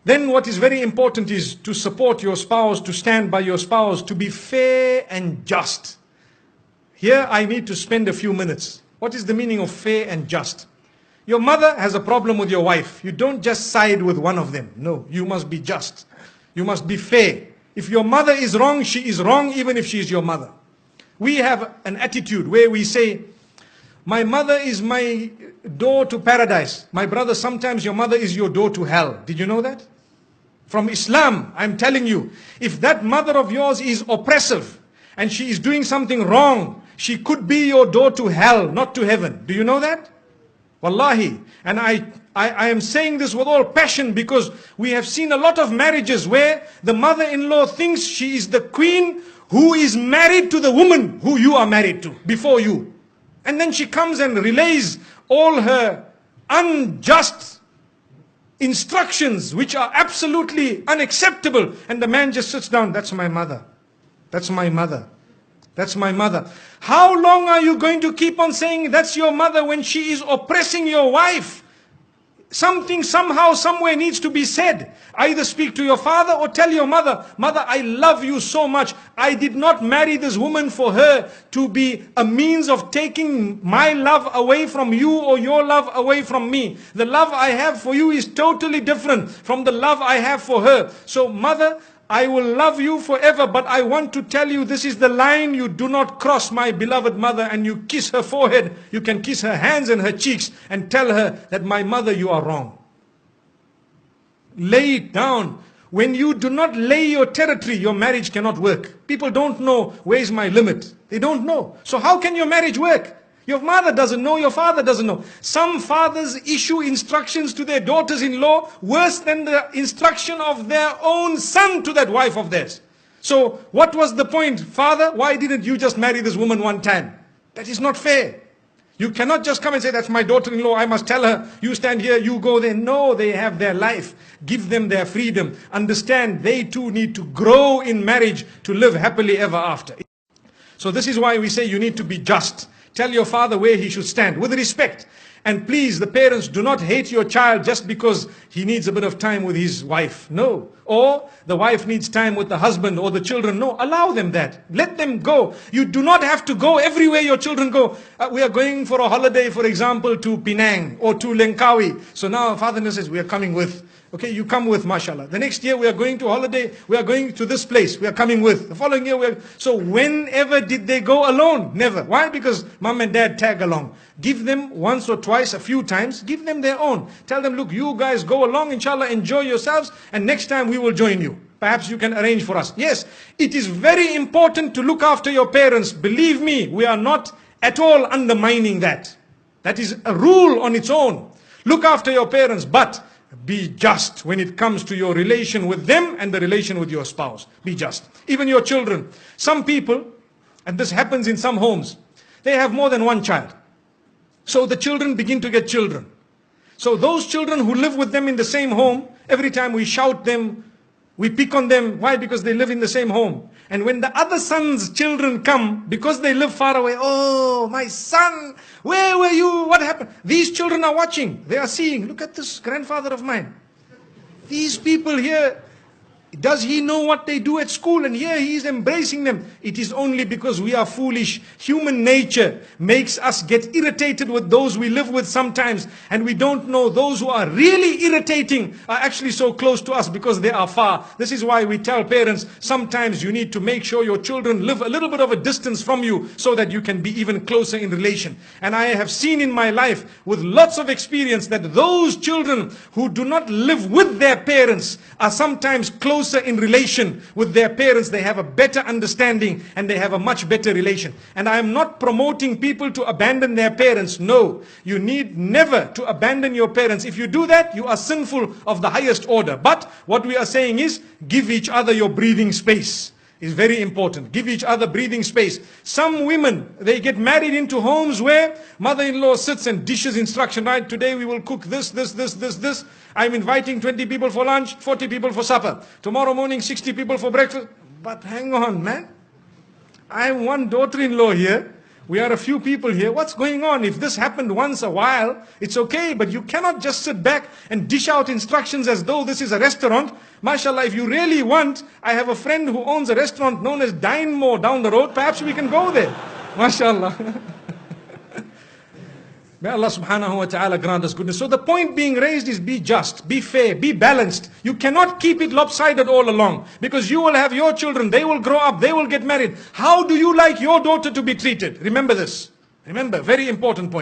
Then what is very important is to support your spouse, to stand by your spouse, to be fair and just. Here I need to spend a few minutes. What is the meaning of fair and just? Your mother has a problem with your wife. You don't just side with one of them. No, you must be just. You must be fair. If your mother is wrong, she is wrong even if she is your mother. We have an attitude where we say, my mother is my door to paradise. My brother, sometimes your mother is your door to hell. Did you know that? From Islam, I'm telling you, if that mother of yours is oppressive and she is doing something wrong, she could be your door to hell, not to heaven. Do you know that? Wallahi. And I am saying this with all passion because we have seen a lot of marriages where the mother-in-law thinks she is the queen who is married to the woman who you are married to before you. And then she comes and relays all her unjust instructions which are absolutely unacceptable. And the man just sits down. That's my mother. That's my mother. That's my mother. How long are you going to keep on saying that's your mother when she is oppressing your wife? Something somehow, somewhere needs to be said. Either speak to your father or tell your mother, Mother, I love you so much. I did not marry this woman for her to be a means of taking my love away from you or your love away from me. The love I have for you is totally different from the love I have for her. So mother, I will love you forever, but I want to tell you this is the line you do not cross, my beloved mother. And you kiss her forehead, you can kiss her hands and her cheeks and tell her that my mother, you are wrong. Lay it down. When you do not lay your territory, your marriage cannot work. People don't know where is my limit. They don't know. So how can your marriage work? Your mother doesn't know, your father doesn't know. Some fathers issue instructions to their daughters-in-law worse than the instruction of their own son to that wife of theirs. So what was the point? Father, why didn't you just marry this woman one time? That is not fair. You cannot just come and say, that's my daughter-in-law, I must tell her, you stand here, you go there. No, they have their life. Give them their freedom. Understand, they too need to grow in marriage to live happily ever after. So this is why we say you need to be just. Tell your father where he should stand, with respect. And please, the parents, do not hate your child just because he needs a bit of time with his wife. No. Or the wife needs time with the husband or the children. No, allow them that. Let them go. You do not have to go everywhere your children go. We are going for a holiday, for example, to Penang or to Langkawi. So now our father says, we are coming with. Okay, you come with, mashallah. The next year we are going to holiday, we are going to this place, we are coming with. The following year we are... So whenever did they go alone? Never. Why? Because mom and dad tag along. Give them once or twice, a few times, give them their own. Tell them, look, you guys go along, inshallah, enjoy yourselves, and next time we will join you. Perhaps you can arrange for us. Yes, it is very important to look after your parents. Believe me, we are not at all undermining that. That is a rule on its own. Look after your parents, but be just when it comes to your relation with them and the relation with your spouse. Be just. Even your children. Some people, and this happens in some homes, they have more than one child. So the children begin to get children. So those children who live with them in the same home, every time we shout them, we pick on them. Why? Because they live in the same home. And when the other son's children come, because they live far away, oh, my son, where were you? What happened? These children are watching. They are seeing, look at this grandfather of mine. These people here, does he know what they do at school? And here he is embracing them. It is only because we are foolish. Human nature makes us get irritated with those we live with sometimes. And we don't know those who are really irritating are actually so close to us because they are far. This is why we tell parents, sometimes you need to make sure your children live a little bit of a distance from you so that you can be even closer in relation. And I have seen in my life with lots of experience that those children who do not live with their parents are sometimes closer in relation with their parents. They have a better understanding and they have a much better relation. And I am not promoting people to abandon their parents. No, you need never to abandon your parents. If you do that, you are sinful of the highest order. But what we are saying is, give each other your breathing space. Is very important. Give each other breathing space. Some women, they get married into homes where mother-in-law sits and dishes instruction, right? Today we will cook this, this, this, this, this. I'm inviting 20 people for lunch, 40 people for supper. Tomorrow morning, 60 people for breakfast. But hang on, man. I have one daughter-in-law here We are a few people here. What's going on? If this happened once a while, it's okay, but you cannot just sit back and dish out instructions as though this is a restaurant. MashaAllah, if you really want, I have a friend who owns a restaurant known as Dine More down the road. Perhaps we can go there. MashaAllah. May Allah subhanahu wa ta'ala grant us goodness. So the point being raised is be just, be fair, be balanced. You cannot keep it lopsided all along. Because you will have your children, they will grow up, they will get married. How do you like your daughter to be treated? Remember this. Remember, very important point.